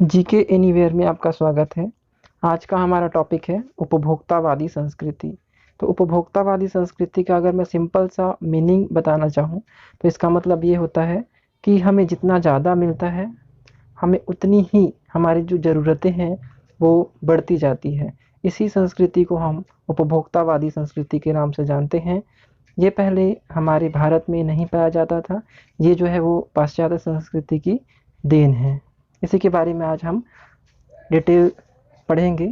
GK anywhere में आपका स्वागत है। आज का हमारा टॉपिक है उपभोक्तावादी संस्कृति। तो उपभोक्तावादी संस्कृति का अगर मैं सिंपल सा मीनिंग बताना चाहूँ तो इसका मतलब ये होता है कि हमें जितना ज़्यादा मिलता है, हमें उतनी ही हमारी जो ज़रूरतें हैं वो बढ़ती जाती है। इसी संस्कृति को हम उपभोक्तावादी संस्कृति के नाम से जानते हैं। ये पहले हमारे भारत में नहीं पाया जाता था। ये जो है वो पाश्चात्य संस्कृति की देन है। इसी के बारे में आज हम डिटेल पढ़ेंगे।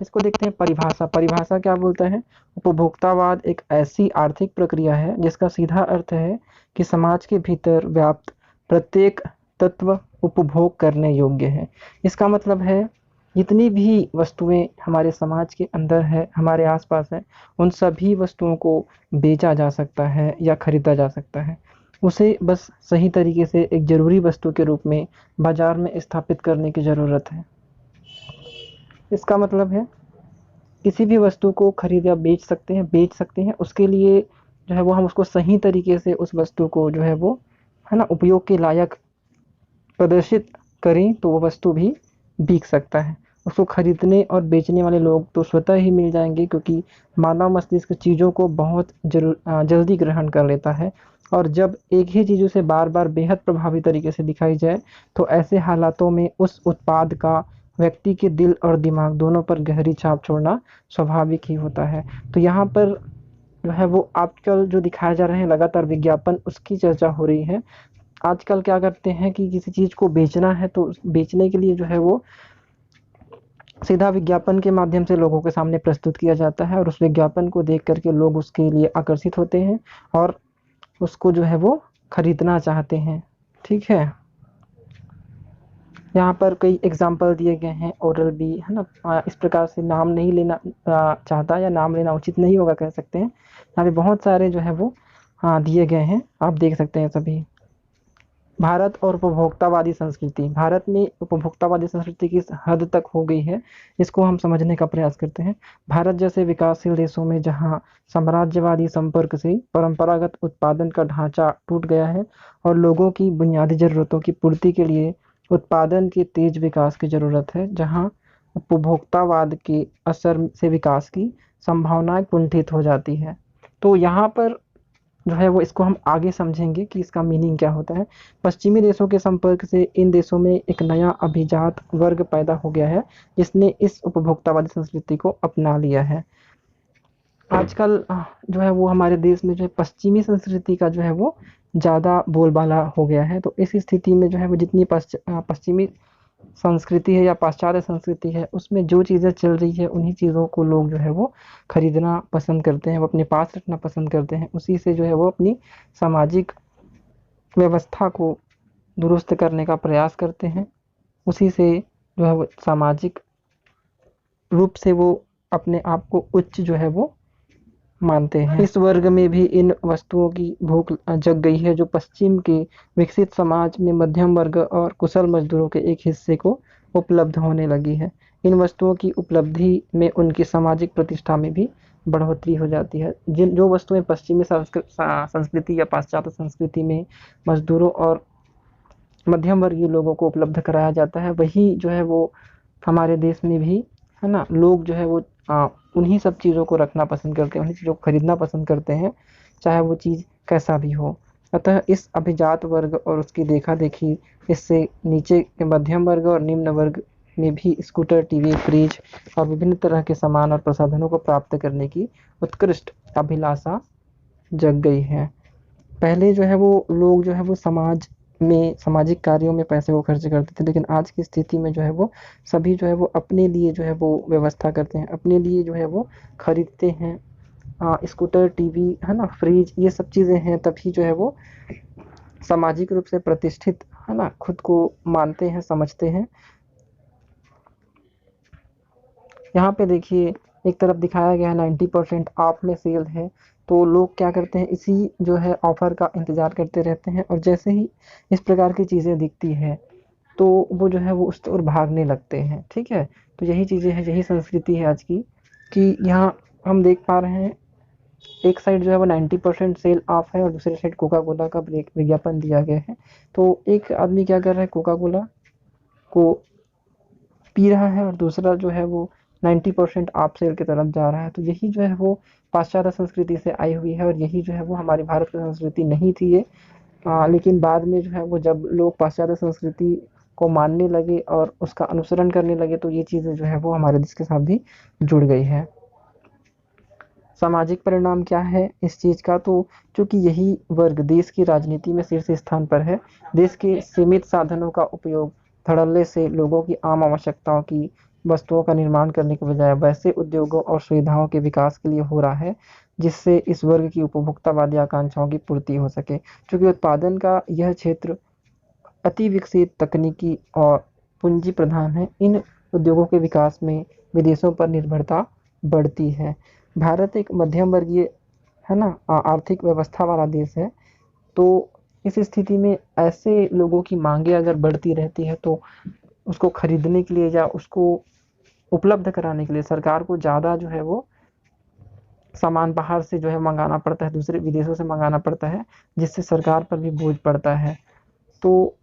इसको देखते हैं परिभाषा। परिभाषा क्या बोलता है? उपभोक्तावाद एक ऐसी आर्थिक प्रक्रिया है जिसका सीधा अर्थ है कि समाज के भीतर व्याप्त प्रत्येक तत्व उपभोग करने योग्य है। इसका मतलब है जितनी भी वस्तुएं हमारे समाज के अंदर है, हमारे आसपास है, उन सभी वस्तुओं को बेचा जा सकता है या खरीदा जा सकता है। उसे बस सही तरीके से एक ज़रूरी वस्तु के रूप में बाजार में स्थापित करने की ज़रूरत है। इसका मतलब है किसी भी वस्तु को खरीद या बेच सकते हैं। उसके लिए जो है वो हम उसको सही तरीके से उस वस्तु को जो है वो है ना उपयोग के लायक प्रदर्शित करें तो वो वस्तु भी बिक सकता है। उसको खरीदने और बेचने वाले लोग तो स्वतः ही मिल जाएंगे, क्योंकि मानव मस्तिष्क चीज़ों को बहुत जल्दी ग्रहण कर लेता है। और जब एक ही चीज़ उसे बार बार बेहद प्रभावी तरीके से दिखाई जाए तो ऐसे हालातों में उस उत्पाद का व्यक्ति के दिल और दिमाग दोनों पर गहरी छाप छोड़ना स्वाभाविक ही होता है। तो यहाँ पर जो है वो आजकल जो दिखाए जा रहे हैं लगातार विज्ञापन, उसकी चर्चा हो रही है। आजकल क्या करते हैं कि किसी चीज़ को बेचना है तो बेचने के लिए जो है वो सीधा विज्ञापन के माध्यम से लोगों के सामने प्रस्तुत किया जाता है, और उस विज्ञापन को देख करके लोग उसके लिए आकर्षित होते हैं और उसको जो है वो खरीदना चाहते हैं। ठीक है, यहाँ पर कई एग्जाम्पल दिए गए हैं। ओरल बी है ना, इस प्रकार से नाम नहीं लेना चाहता, या नाम लेना उचित नहीं होगा कह सकते हैं। यहाँ पे बहुत सारे जो है वो दिए गए हैं, आप देख सकते हैं सभी। भारत और उपभोक्तावादी संस्कृति। भारत में उपभोक्तावादी संस्कृति किस हद तक हो गई है, इसको हम समझने का प्रयास करते हैं। भारत जैसे विकासशील देशों में जहां साम्राज्यवादी संपर्क से परंपरागत उत्पादन का ढांचा टूट गया है और लोगों की बुनियादी जरूरतों की पूर्ति के लिए उत्पादन के तेज विकास की जरूरत है, जहां उपभोक्तावाद के असर से विकास की संभावनाएं कुंठित हो जाती है। तो यहाँ पर जो है वो इसको हम आगे समझेंगे कि इसका मीनिंग क्या होता है। पश्चिमी देशों के संपर्क से इन देशों में एक नया अभिजात वर्ग पैदा हो गया है जिसने इस उपभोक्तावादी संस्कृति को अपना लिया है। आजकल जो है वो हमारे देश में जो है पश्चिमी संस्कृति का जो है वो ज़्यादा बोलबाला हो गया है। तो इस स्थिति में जो है वो जितनी पश्चिमी संस्कृति है या पाश्चात्य संस्कृति है, उसमें जो चीज़ें चल रही है उन्हीं चीज़ों को लोग जो है वो खरीदना पसंद करते हैं, वो अपने पास रखना पसंद करते हैं। उसी से जो है वो अपनी सामाजिक व्यवस्था को दुरुस्त करने का प्रयास करते हैं। उसी से जो है वो सामाजिक रूप से वो अपने आप को उच्च जो है वो मानते हैं। इस वर्ग में भी इन वस्तुओं की भूख जग गई है जो पश्चिम के विकसित समाज में मध्यम वर्ग और कुशल मजदूरों के एक हिस्से को उपलब्ध होने लगी है। इन वस्तुओं की उपलब्धि में उनकी सामाजिक प्रतिष्ठा में भी बढ़ोतरी हो जाती है। जिन जो वस्तुएं पश्चिमी संस्कृति या पाश्चात्य संस्कृति में मजदूरों और मध्यम वर्गीय लोगों को उपलब्ध कराया जाता है, वही जो है वो हमारे देश में भी है ना, लोग जो है वो उन्हीं सब चीज़ों को रखना पसंद करते हैं, उन्हीं चीज़ों को खरीदना पसंद करते हैं, चाहे वो चीज़ कैसा भी हो। अतः इस अभिजात वर्ग और उसकी देखा देखी इससे नीचे के मध्यम वर्ग और निम्न वर्ग में भी स्कूटर, टीवी, फ्रिज और विभिन्न तरह के सामान और प्रसाधनों को प्राप्त करने की उत्कृष्ट अभिलाषा जग गई है। पहले जो है वो लोग जो है वो समाज में सामाजिक कार्यों में पैसे को खर्च करते थे, लेकिन आज की स्थिति में जो है वो सभी जो है वो अपने लिए जो है वो व्यवस्था करते हैं, अपने लिए जो है वो खरीदते हैं। स्कूटर, टीवी है ना, फ्रिज, ये सब चीज़ें हैं, तभी जो है वो सामाजिक रूप से प्रतिष्ठित है ना, खुद को मानते हैं, समझते हैं। यहाँ पे देखिए एक तरफ दिखाया गया है 90% ऑफ में सेल है, तो लोग क्या करते हैं, इसी जो है ऑफर का इंतज़ार करते रहते हैं, और जैसे ही इस प्रकार की चीज़ें दिखती है तो वो जो है वो उस ओर भागने लगते हैं। ठीक है, तो यही चीज़ें हैं, यही संस्कृति है आज की, कि यहाँ हम देख पा रहे हैं एक साइड जो है वो 90% सेल ऑफ है और दूसरी साइड कोका कोला का विज्ञापन दिया गया है। तो एक आदमी क्या कर रहा है, कोका को पी रहा है और दूसरा जो है वो 90% आप सेल की तरफ जा रहा है। तो यही जो है वो पाश्चात्य संस्कृति से आई हुई है और यही जो है वो हमारी भारत की संस्कृति नहीं थी ये। लेकिन बाद में जो है वो जब लोग पाश्चात्य संस्कृति को मानने लगे और उसका अनुसरण करने लगे तो ये चीज़ें जो है वो हमारे देश के साथ भी जुड़ गई है। सामाजिक परिणाम क्या है इस चीज़ का, तो चूंकि यही वर्ग देश की राजनीति में शीर्ष स्थान पर है, देश के सीमित साधनों का उपयोग धड़ल्ले से लोगों की आम आवश्यकताओं की वस्तुओं का निर्माण करने के बजाय वैसे उद्योगों और सुविधाओं के विकास के लिए हो रहा है जिससे इस वर्ग की उपभोक्तावादी आकांक्षाओं की पूर्ति हो सके। चूंकि उत्पादन का यह क्षेत्र अति विकसित तकनीकी और पूंजी प्रधान है, इन उद्योगों के विकास में विदेशों पर निर्भरता बढ़ती है। भारत एक मध्यम वर्गीय है ना आर्थिक व्यवस्था वाला देश है। तो इस स्थिति में ऐसे लोगों की मांगे अगर बढ़ती रहती है तो उसको खरीदने के लिए या उसको उपलब्ध कराने के लिए सरकार को ज़्यादा जो है वो सामान बाहर से जो है मंगाना पड़ता है, दूसरे विदेशों से मंगाना पड़ता है, जिससे सरकार पर भी बोझ पड़ता है। तो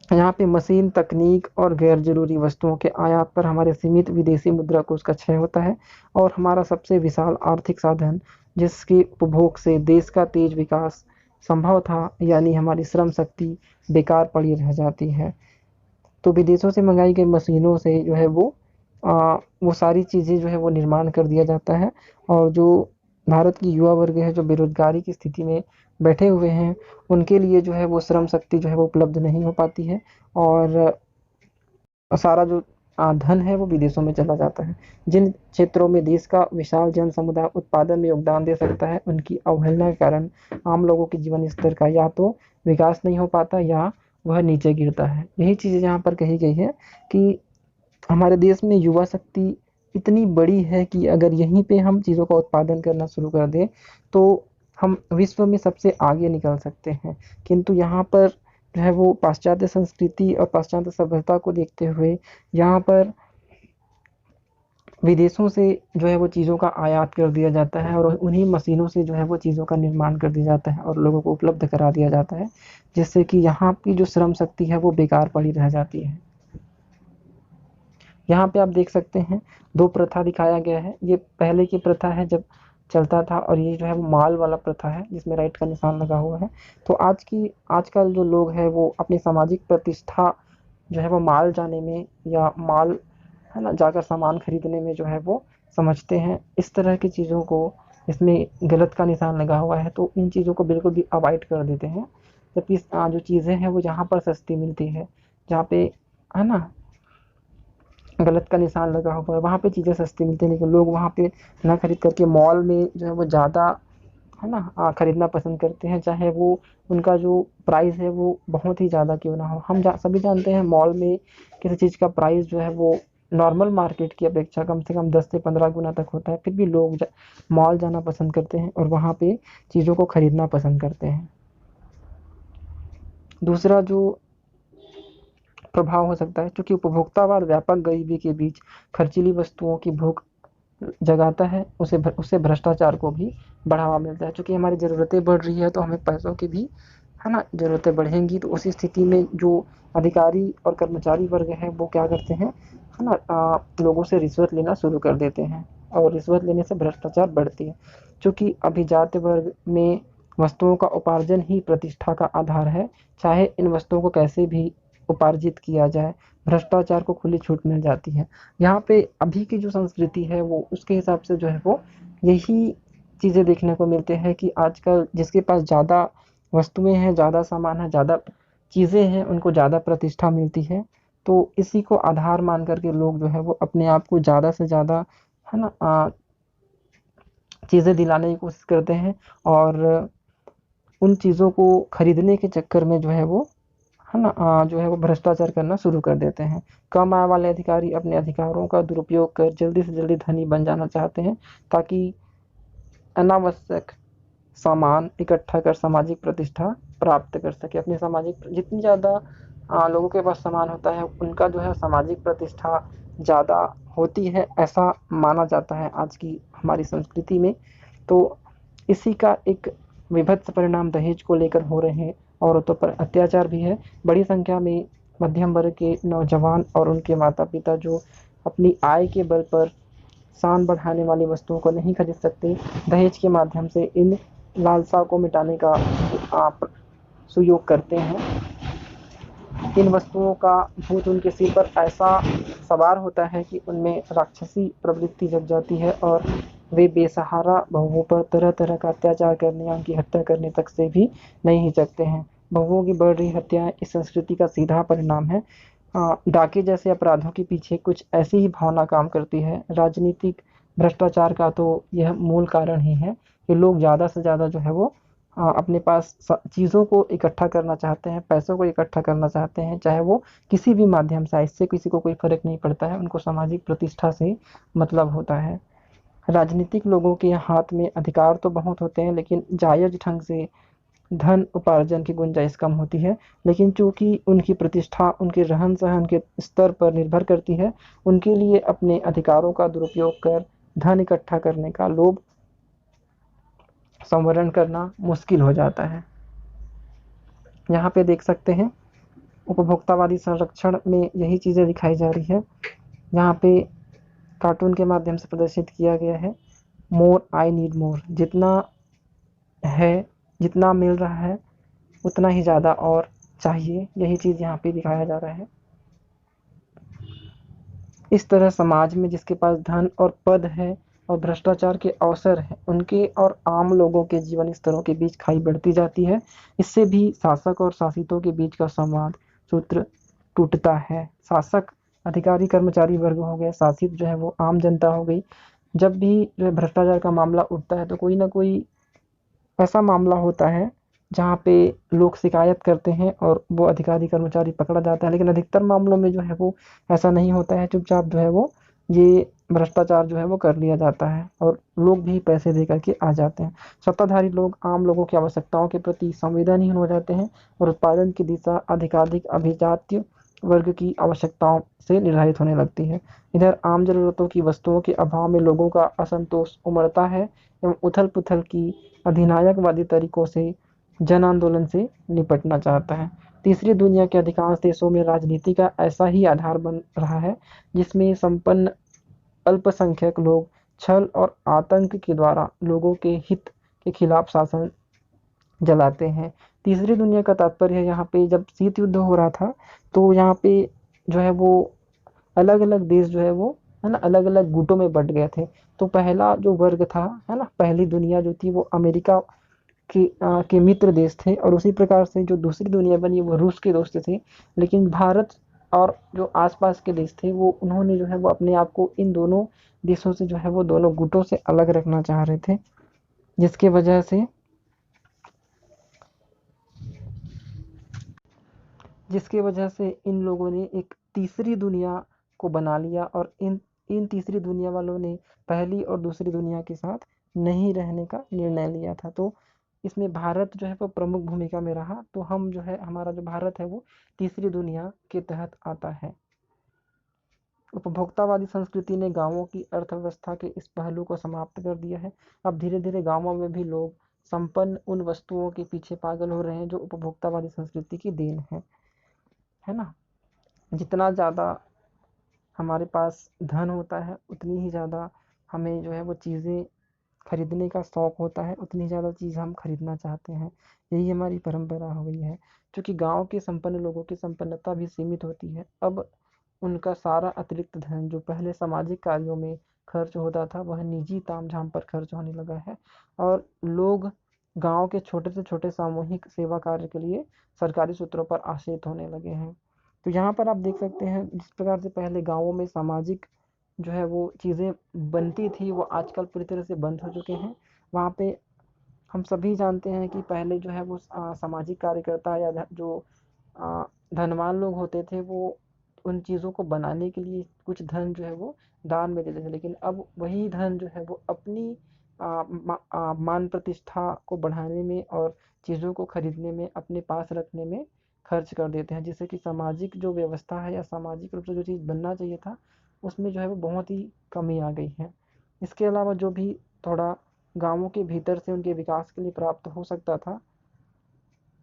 यहाँ पे मशीन तकनीक और गैर जरूरी वस्तुओं के आयात पर हमारे सीमित विदेशी मुद्रा कोष का क्षय होता है और हमारा सबसे विशाल आर्थिक साधन जिसके उपभोग से देश का तेज विकास संभव था, यानी हमारी श्रम शक्ति बेकार पड़ी रह जाती है। तो विदेशों से मंगाई गई मशीनों से जो है वो सारी चीज़ें जो है वो निर्माण कर दिया जाता है और जो भारत की युवा वर्ग है जो बेरोजगारी की स्थिति में बैठे हुए हैं उनके लिए जो है वो श्रम शक्ति जो है वो उपलब्ध नहीं हो पाती है और सारा जो धन है वो विदेशों में चला जाता है। जिन क्षेत्रों में देश का विशाल जन समुदाय उत्पादन में योगदान दे सकता है उनकी अवहेलना के कारण आम लोगों के जीवन स्तर का या तो विकास नहीं हो पाता या वह नीचे गिरता है। यही चीज़ें यहाँ पर कही गई है कि हमारे देश में युवा शक्ति इतनी बड़ी है कि अगर यहीं पे हम चीज़ों का उत्पादन करना शुरू कर दें तो हम विश्व में सबसे आगे निकल सकते हैं। किंतु यहाँ पर जो है वो पाश्चात्य संस्कृति और पाश्चात्य सभ्यता को देखते हुए यहाँ पर विदेशों से जो है वो चीज़ों का आयात कर दिया जाता है और उन्हीं मशीनों से जो है वो चीज़ों का निर्माण कर दिया जाता है और लोगों को उपलब्ध करा दिया जाता है, जिससे कि यहाँ की जो श्रम शक्ति है वो बेकार पड़ी रह जाती है। यहाँ पे आप देख सकते हैं 2 प्रथा दिखाया गया है। ये पहले की प्रथा है जब चलता था और ये जो है वो माल वाला प्रथा है जिसमें राइट का निशान लगा हुआ है। तो आजकल जो लोग हैं वो अपनी सामाजिक प्रतिष्ठा जो है वो माल जाने में या माल है ना जाकर सामान खरीदने में जो है वो समझते हैं। इस तरह की चीज़ों को इसमें गलत का निशान लगा हुआ है तो इन चीज़ों को बिल्कुल भी अवॉइड कर देते हैं। जबकि जो चीज़ें हैं वो जहाँ पर सस्ती मिलती है, जहाँ पे है ना गलत का निशान लगा हुआ है वहाँ पे चीज़ें सस्ती मिलती हैं, लेकिन लोग वहाँ पे ना खरीद करके मॉल में जो है वो ज़्यादा है ना खरीदना पसंद करते हैं, चाहे वो उनका जो प्राइस है वो बहुत ही ज़्यादा क्यों ना हो। हम सभी जानते हैं मॉल में किसी चीज़ का प्राइस जो है वो नॉर्मल मार्केट की अपेक्षा कम से कम 10 से 15 गुना तक होता है, फिर भी लोग मॉल जाना पसंद करते हैं और वहाँ पे चीज़ों को खरीदना पसंद करते हैं। दूसरा जो प्रभाव हो सकता है, क्योंकि उपभोक्तावाद व्यापक गरीबी के बीच खर्चीली वस्तुओं की भूख जगाता है, उससे भ्रष्टाचार को भी बढ़ावा मिलता है। चूँकि हमारी ज़रूरतें बढ़ रही है तो हमें पैसों की भी है ना ज़रूरतें बढ़ेंगी, तो उसी स्थिति में जो अधिकारी और कर्मचारी वर्ग है वो क्या करते हैं है ना लोगों से रिश्वत लेना शुरू कर देते हैं और रिश्वत लेने से भ्रष्टाचार बढ़ती है। चूँकि अभिजात वर्ग में वस्तुओं का उपार्जन ही प्रतिष्ठा का आधार है, चाहे इन वस्तुओं को कैसे भी उपार्जित किया जाए, भ्रष्टाचार को खुली छूट मिल जाती है। यहाँ पे अभी की जो संस्कृति है वो उसके हिसाब से जो है वो यही चीज़ें देखने को मिलते हैं कि आजकल जिसके पास ज़्यादा वस्तुएं हैं, ज़्यादा सामान है, ज़्यादा चीज़ें हैं, उनको ज़्यादा प्रतिष्ठा मिलती है। तो इसी को आधार मान करके लोग जो है वो अपने आप को ज़्यादा से ज़्यादा है ना चीज़ें दिलाने की कोशिश करते हैं और उन चीज़ों को खरीदने के चक्कर में जो है वो है ना जो है वो भ्रष्टाचार करना शुरू कर देते हैं। कम आय वाले अधिकारी अपने अधिकारों का दुरुपयोग कर जल्दी से जल्दी धनी बन जाना चाहते हैं ताकि अनावश्यक सामान इकट्ठा कर सामाजिक प्रतिष्ठा प्राप्त कर सके। अपनी सामाजिक जितनी ज़्यादा लोगों के पास सामान होता है उनका जो है सामाजिक प्रतिष्ठा ज़्यादा होती है, ऐसा माना जाता है आज की हमारी संस्कृति में। तो इसी का एक विभत्स परिणाम दहेज को लेकर हो रहे हैं। औरतों पर अत्याचार भी है, बड़ी संख्या में मध्यम वर्ग के नौजवान और उनके माता पिता जो अपनी आय के बल पर शान बढ़ाने वाली वस्तुओं को नहीं खरीद सकते, दहेज के माध्यम से इन लालसा को मिटाने का आप सुयोग करते हैं। इन वस्तुओं का भूत उनके सिर पर ऐसा सवार होता है कि उनमें राक्षसी प्रवृत्ति जग जाती है और वे बेसहारा बहुओं पर तरह तरह का अत्याचार करने या उनकी हत्या करने तक से भी नहीं हिचकते हैं। बहुओं की बढ़ रही हत्याएं इस संस्कृति का सीधा परिणाम है। डाके जैसे अपराधों के पीछे कुछ ऐसी ही भावना काम करती है। राजनीतिक भ्रष्टाचार का तो यह मूल कारण ही है कि लोग ज़्यादा से ज़्यादा जो है वो अपने पास चीज़ों को इकट्ठा करना चाहते हैं, पैसों को इकट्ठा करना चाहते हैं, चाहे वो किसी भी माध्यम से आए, इससे किसी को कोई फ़र्क नहीं पड़ता है, उनको सामाजिक प्रतिष्ठा से मतलब होता है। राजनीतिक लोगों के हाथ में अधिकार तो बहुत होते हैं, लेकिन जायज़ ढंग से धन उपार्जन की गुंजाइश कम होती है। लेकिन चूंकि उनकी प्रतिष्ठा उनके रहन सहन के स्तर पर निर्भर करती है, उनके लिए अपने अधिकारों का दुरुपयोग कर धन इकट्ठा करने का लोभ संवरण करना मुश्किल हो जाता है। यहाँ पे देख सकते हैं उपभोक्तावादी संरक्षण में यही चीज़ें दिखाई जा रही है। यहाँ पे कार्टून के माध्यम से प्रदर्शित किया गया है, मोर आई नीड मोर। जितना है, जितना मिल रहा है उतना ही ज़्यादा और चाहिए, यही चीज़ यहाँ पे दिखाया जा रहा है। इस तरह समाज में जिसके पास धन और पद है और भ्रष्टाचार के अवसर हैं, उनके और आम लोगों के जीवन स्तरों के बीच खाई बढ़ती जाती है। इससे भी शासक और शासितों के बीच का संवाद सूत्र टूटता है। शासक अधिकारी कर्मचारी वर्ग हो गए, शासित जो है वो आम जनता हो गई। जब भी जो है भ्रष्टाचार का मामला उठता है तो कोई ना कोई ऐसा मामला होता है जहाँ पे लोग शिकायत करते हैं और वो अधिकारी कर्मचारी पकड़ा जाता है, लेकिन अधिकतर मामलों में जो है वो ऐसा नहीं होता है। चुपचाप जो है वो ये भ्रष्टाचार जो है वो कर लिया जाता है और लोग भी पैसे दे करके आ जाते हैं। सत्ताधारी लोग आम लोगों की आवश्यकताओं के प्रति संवेदनहीन हो जाते हैं और उत्पादन की दिशा अधिकाधिक अभिजात्य वर्ग की आवश्यकताओं से निर्धारित होने लगती है। इधर आम जरूरतों की वस्तुओं के अभाव में लोगों का असंतोष उमड़ता है एवं उथल पुथल की अधिनायकवादी तरीकों से जन आंदोलन से निपटना चाहता है। तीसरी दुनिया के अधिकांश देशों में राजनीति का ऐसा ही आधार बन रहा है, जिसमें संपन्न अल्पसंख्यक लोग छल और आतंक के द्वारा लोगों के हित के खिलाफ शासन जलाते हैं। तीसरी दुनिया का तात्पर्य है यहाँ पे जब शीत युद्ध हो रहा था तो यहाँ पे जो है वो अलग अलग देश जो है वो है ना अलग अलग गुटों में बट गए थे। तो पहला जो वर्ग था है ना, पहली दुनिया जो थी वो अमेरिका के मित्र देश थे और उसी प्रकार से जो दूसरी दुनिया बनी वो रूस के दोस्त थे। लेकिन भारत और जो आसपास के देश थे वो उन्होंने जो है वो अपने आप को इन दोनों देशों से जो है वो दोनों गुटों से अलग रखना चाह रहे थे, जिसके वजह से इन लोगों ने एक तीसरी दुनिया को बना लिया और इन इन तीसरी दुनिया वालों ने पहली और दूसरी दुनिया के साथ नहीं रहने का निर्णय लिया था। तो इसमें भारत जो है वो प्रमुख भूमिका में रहा। तो हम जो है हमारा जो भारत है वो तीसरी दुनिया के तहत आता है। उपभोक्तावादी संस्कृति ने गांवों की अर्थव्यवस्था के इस पहलू को समाप्त कर दिया है। अब धीरे धीरे गांवों में भी लोग संपन्न उन वस्तुओं के पीछे पागल हो रहे हैं जो उपभोक्तावादी संस्कृति की देन है ना। जितना ज़्यादा हमारे पास धन होता है उतनी ही ज़्यादा हमें जो है वो चीज़ें खरीदने का शौक होता है, उतनी ज़्यादा चीज़ हम खरीदना चाहते हैं। यही हमारी परंपरा हो गई है। क्योंकि गांव के संपन्न लोगों की संपन्नता भी सीमित होती है। अब उनका सारा अतिरिक्त धन जो पहले सामाजिक कार्यों में खर्च होता था वह निजी तामझाम पर खर्च होने लगा है और लोग गांव के छोटे से छोटे सामूहिक सेवा कार्य के लिए सरकारी सूत्रों पर आश्रित होने लगे हैं। तो यहाँ पर आप देख सकते हैं जिस प्रकार से पहले गाँवों में सामाजिक जो है वो चीज़ें बनती थी वो आजकल पूरी तरह से बंद हो चुके हैं। वहाँ पे हम सभी जानते हैं कि पहले जो है वो सामाजिक कार्यकर्ता या जो अ, धनवान लोग होते थे वो उन चीज़ों को बनाने के लिए कुछ धन जो है वो दान में देते थे। लेकिन अब वही धन जो है वो अपनी मान प्रतिष्ठा को बढ़ाने में और चीज़ों को खरीदने में अपने पास रखने में खर्च कर देते हैं, जिससे कि सामाजिक जो व्यवस्था है या सामाजिक रूप से जो चीज़ बनना चाहिए था उसमें जो है वो बहुत ही कमी आ गई है। इसके अलावा जो भी थोड़ा गाँवों के भीतर से उनके विकास के लिए प्राप्त हो सकता था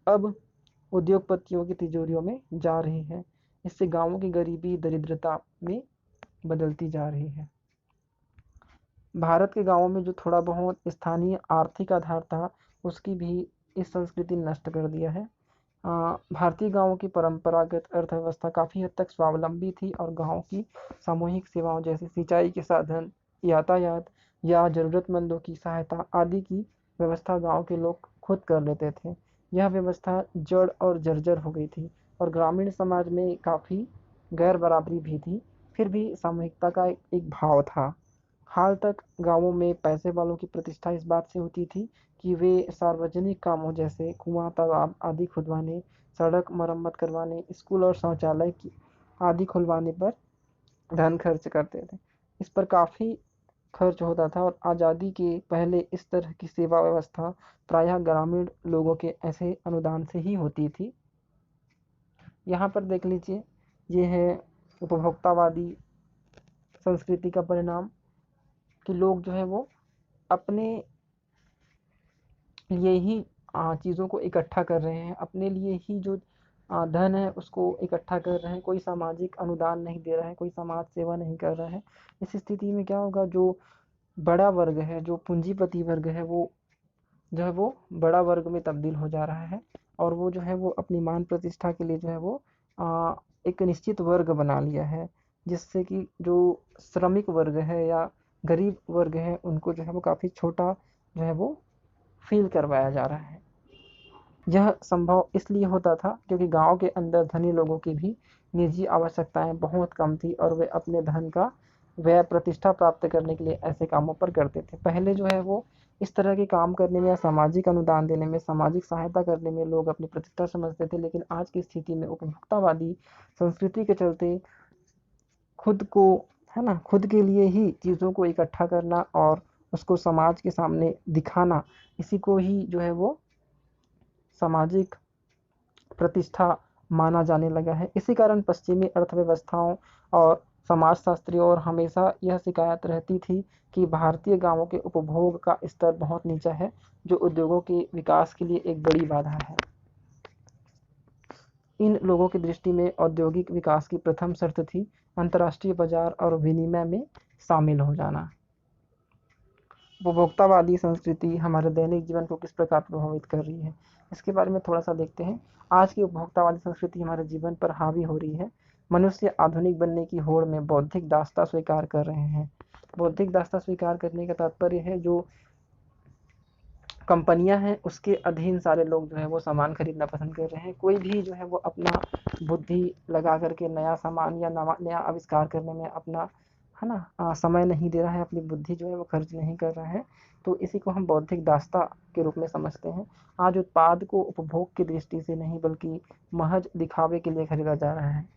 अब उद्योगपतियों की तिजोरियों में जा रही है। इससे गाँवों की गरीबी दरिद्रता में बदलती जा रही है। भारत के गाँवों में जो थोड़ा बहुत स्थानीय आर्थिक आधार था, उसकी भी इस संस्कृति ने नष्ट कर दिया है। भारतीय गाँवों की परंपरागत अर्थव्यवस्था काफ़ी हद तक स्वावलंबी थी और गाँव की सामूहिक सेवाओं जैसे सिंचाई के साधन, यातायात या ज़रूरतमंदों की सहायता आदि की व्यवस्था गाँव के लोग खुद कर लेते थे। यह व्यवस्था जड़ और जर्जर हो गई थी और ग्रामीण समाज में काफ़ी गैर बराबरी भी थी, फिर भी सामूहिकता का एक भाव था। हाल तक गाँवों में पैसे वालों की प्रतिष्ठा इस बात से होती थी कि वे सार्वजनिक कामों जैसे कुआं, तालाब आदि खुदवाने, सड़क मरम्मत करवाने, स्कूल और शौचालय की आदि खुलवाने पर धन खर्च करते थे। इस पर काफ़ी खर्च होता था और आज़ादी के पहले इस तरह की सेवा व्यवस्था प्रायः ग्रामीण लोगों के ऐसे अनुदान से ही होती थी। यहाँ पर देख लीजिए, ये है उपभोक्तावादी संस्कृति का परिणाम कि लोग जो है वो अपने लिए ही चीज़ों को इकट्ठा कर रहे हैं, अपने लिए ही जो धन है उसको इकट्ठा कर रहे हैं, कोई सामाजिक अनुदान नहीं दे रहा है, कोई समाज सेवा नहीं कर रहा है। इस स्थिति में क्या होगा, जो बड़ा वर्ग है, जो पूंजीपति वर्ग है, वो जो है वो बड़ा वर्ग में तब्दील हो जा रहा है और वो जो है वो अपनी मान प्रतिष्ठा के लिए जो है वो एक निश्चित वर्ग बना लिया है, जिससे कि जो श्रमिक वर्ग है या गरीब वर्ग है उनको जो है वो काफ़ी छोटा जो है वो फील करवाया जा रहा है। यह संभव इसलिए होता था क्योंकि गांव के अंदर धनी लोगों की भी निजी आवश्यकताएं बहुत कम थी और वे अपने धन का व्यय प्रतिष्ठा प्राप्त करने के लिए ऐसे कामों पर करते थे। पहले जो है वो इस तरह के काम करने में या सामाजिक अनुदान देने में, सामाजिक सहायता करने में लोग अपनी प्रतिष्ठा समझते थे, लेकिन आज की स्थिति में उपभोक्तावादी संस्कृति के चलते खुद को, है ना, खुद के लिए ही चीज़ों को इकट्ठा करना और उसको समाज के सामने दिखाना, इसी को ही जो है वो सामाजिक प्रतिष्ठा माना जाने लगा है। इसी कारण पश्चिमी अर्थव्यवस्थाओं और समाजशास्त्रियों और हमेशा यह शिकायत रहती थी कि भारतीय गांवों के उपभोग का स्तर बहुत नीचा है, जो उद्योगों के विकास के लिए एक बड़ी बाधा है। इन लोगों की दृष्टि में औद्योगिक विकास की प्रथम शर्त थी अंतर्राष्ट्रीय बाजार और विनिमय में शामिल हो जाना। उपभोक्तावादी संस्कृति हमारे दैनिक जीवन को किस प्रकार प्रभावित कर रही है, इसके बारे में थोड़ा सा देखते हैं। आज की उपभोक्तावादी संस्कृति हमारे जीवन पर हावी हो रही है। मनुष्य आधुनिक बनने की होड़ में बौद्धिक दास्ता स्वीकार कर रहे हैं। बौद्धिक दास्ता स्वीकार करने का तात्पर्य है जो कंपनियां हैं उसके अधीन सारे लोग जो है वो सामान खरीदना पसंद कर रहे हैं। कोई भी जो है वो अपना बुद्धि लगा करके नया सामान या नया आविष्कार करने में अपना, है ना, समय नहीं दे रहा है, अपनी बुद्धि जो है वो खर्च नहीं कर रहा है, तो इसी को हम बौद्धिक दास्ता के रूप में समझते हैं। आज उत्पाद को उपभोग की दृष्टि से नहीं बल्कि महज दिखावे के लिए खरीदा जा रहा है।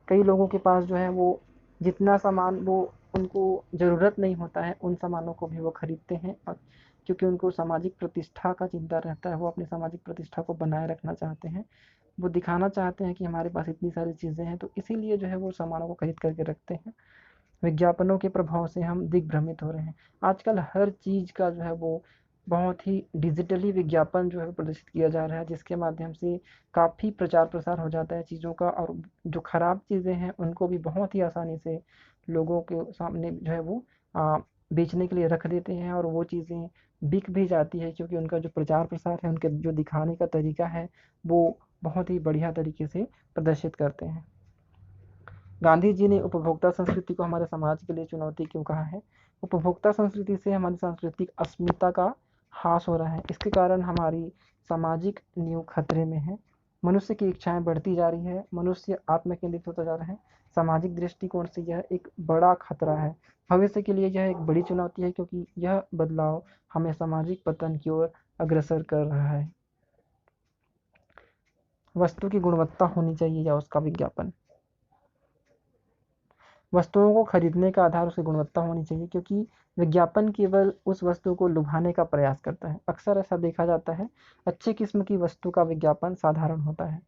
कई लोगों के पास जो है वो जितना सामान वो उनको ज़रूरत नहीं होता है, उन सामानों को भी वो खरीदते हैं और क्योंकि उनको सामाजिक प्रतिष्ठा का चिंता रहता है, वो अपनी सामाजिक प्रतिष्ठा को बनाए रखना चाहते हैं। वो दिखाना चाहते हैं कि हमारे पास इतनी सारी चीज़ें हैं, तो इसीलिए जो है वो सामानों को खरीद करके रखते हैं। विज्ञापनों के प्रभाव से हम दिग्भ्रमित हो रहे हैं। आजकल हर चीज़ का जो है वो बहुत ही डिजिटली विज्ञापन जो है प्रदर्शित किया जा रहा है, जिसके माध्यम से काफ़ी प्रचार प्रसार हो जाता है चीज़ों का और जो खराब चीज़ें हैं उनको भी बहुत ही आसानी से लोगों के सामने जो है वो बेचने के लिए रख देते हैं और वो चीज़ें बिक भी जाती है क्योंकि उनका जो प्रचार प्रसार है, उनके जो दिखाने का तरीका है, वो बहुत ही बढ़िया तरीके से प्रदर्शित करते हैं। गांधी जी ने उपभोक्ता संस्कृति को हमारे समाज के लिए चुनौती क्यों कहा है? उपभोक्ता संस्कृति से हमारी सांस्कृतिक अस्मिता का ह्रास हो रहा है। इसके कारण हमारी सामाजिक नींव खतरे में है। मनुष्य की इच्छाएं बढ़ती जा रही है, मनुष्य आत्मकेंद्रित होता जा रहा है। सामाजिक दृष्टिकोण से यह एक बड़ा खतरा है। भविष्य के लिए यह एक बड़ी चुनौती है क्योंकि यह बदलाव हमें सामाजिक पतन की ओर अग्रसर कर रहा है। वस्तु की गुणवत्ता होनी चाहिए या उसका विज्ञापन। वस्तुओं को खरीदने का आधार उसकी गुणवत्ता होनी चाहिए क्योंकि विज्ञापन केवल उस वस्तु को लुभाने का प्रयास करता है। अक्सर ऐसा देखा जाता है, अच्छी किस्म की वस्तु का विज्ञापन साधारण होता है।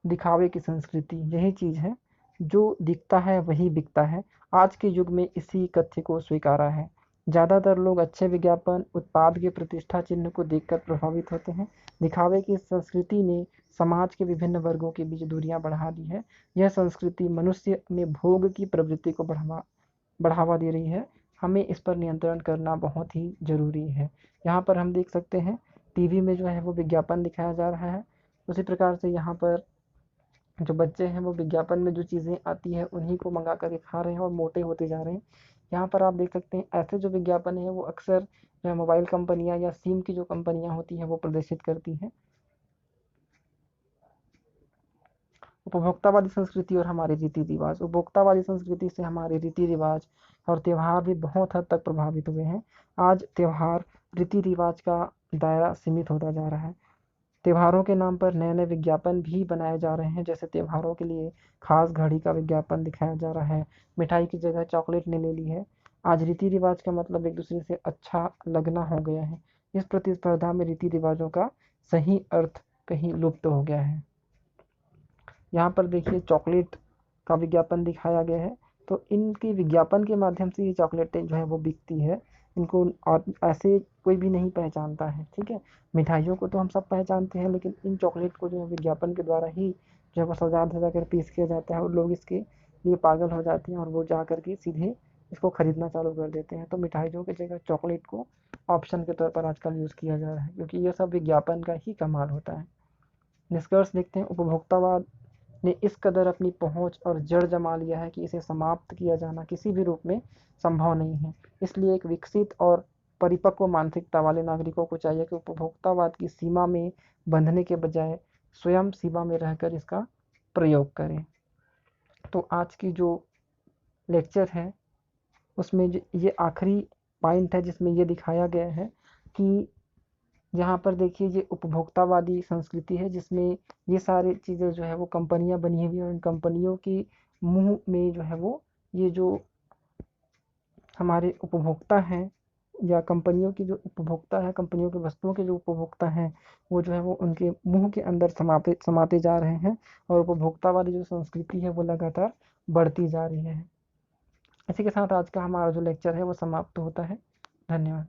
दिखावे की संस्कृति यही चीज़ है, जो दिखता है वही बिकता है। आज के युग में इसी कथ्य को स्वीकारा है। ज़्यादातर लोग अच्छे विज्ञापन उत्पाद के प्रतिष्ठा चिन्ह को देखकर प्रभावित होते हैं। दिखावे की संस्कृति ने समाज के विभिन्न वर्गों के बीच दूरियां बढ़ा दी है। यह संस्कृति मनुष्य में भोग की प्रवृत्ति को बढ़ावा दे रही है। हमें इस पर नियंत्रण करना बहुत ही ज़रूरी है। यहाँ पर हम देख सकते हैं टीवी में जो है वो विज्ञापन दिखाया जा रहा है। उसी प्रकार से यहाँ पर जो बच्चे हैं वो विज्ञापन में जो चीज़ें आती है उन्हीं को मंगा कर खा रहे हैं और मोटे होते जा रहे हैं। यहाँ पर आप देख सकते हैं ऐसे जो विज्ञापन है वो अक्सर जो है मोबाइल कंपनियां या सिम की जो कंपनियां होती हैं वो प्रदर्शित करती हैं। उपभोक्तावादी संस्कृति और हमारे रीति रिवाज। उपभोक्तावादी संस्कृति से हमारे रीति रिवाज और त्यौहार भी बहुत हद तक प्रभावित हुए हैं। आज त्यौहार रीति रिवाज का दायरा सीमित होता जा रहा है। त्योहारों के नाम पर नए नए विज्ञापन भी बनाए जा रहे हैं। जैसे त्योहारों के लिए खास घड़ी का विज्ञापन दिखाया जा रहा है। मिठाई की जगह चॉकलेट ने ले ली है। आज रीति रिवाज का मतलब एक दूसरे से अच्छा लगना हो गया है। इस प्रतिस्पर्धा में रीति रिवाजों का सही अर्थ कहीं लुप्त हो गया है। यहाँ पर देखिए चॉकलेट का विज्ञापन दिखाया गया है। तो इनके विज्ञापन के माध्यम से ये चॉकलेटें जो है वो बिकती है। इनको और ऐसे कोई भी नहीं पहचानता है, ठीक है। मिठाइयों को तो हम सब पहचानते हैं, लेकिन इन चॉकलेट को जो है विज्ञापन के द्वारा ही जो है वो सजा धजा कर पेश किया जाता है और लोग इसके लिए पागल हो जाते हैं और वो जा करके सीधे इसको खरीदना चालू कर देते हैं। तो मिठाइयों की जगह चॉकलेट को ऑप्शन के तौर पर आजकल यूज़ किया जा रहा है, क्योंकि ये सब विज्ञापन का ही कमाल होता है। निष्कर्ष देखते हैं, उपभोक्तावाद ने इस कदर अपनी पहुंच और जड़ जमा लिया है कि इसे समाप्त किया जाना किसी भी रूप में संभव नहीं है। इसलिए एक विकसित और परिपक्व मानसिकता वाले नागरिकों को चाहिए कि उपभोक्तावाद की सीमा में बंधने के बजाय स्वयं सीमा में रहकर इसका प्रयोग करें। तो आज की जो लेक्चर है उसमें ये आखिरी पॉइंट है जिसमें ये दिखाया गया है कि यहाँ पर देखिए ये उपभोक्तावादी संस्कृति है जिसमें ये सारी चीज़ें जो है वो कंपनियां बनी हुई हैं और इन कंपनियों की मुंह में जो है वो ये जो हमारे उपभोक्ता हैं या कंपनियों की जो उपभोक्ता है, कंपनियों की वस्तुओं के जो उपभोक्ता हैं, वो जो है वो उनके मुंह के अंदर समाते जा रहे हैं और उपभोक्तावादी जो संस्कृति है वो लगातार बढ़ती जा रही है। इसी के साथ आज का हमारा जो लेक्चर है वो समाप्त होता है। धन्यवाद।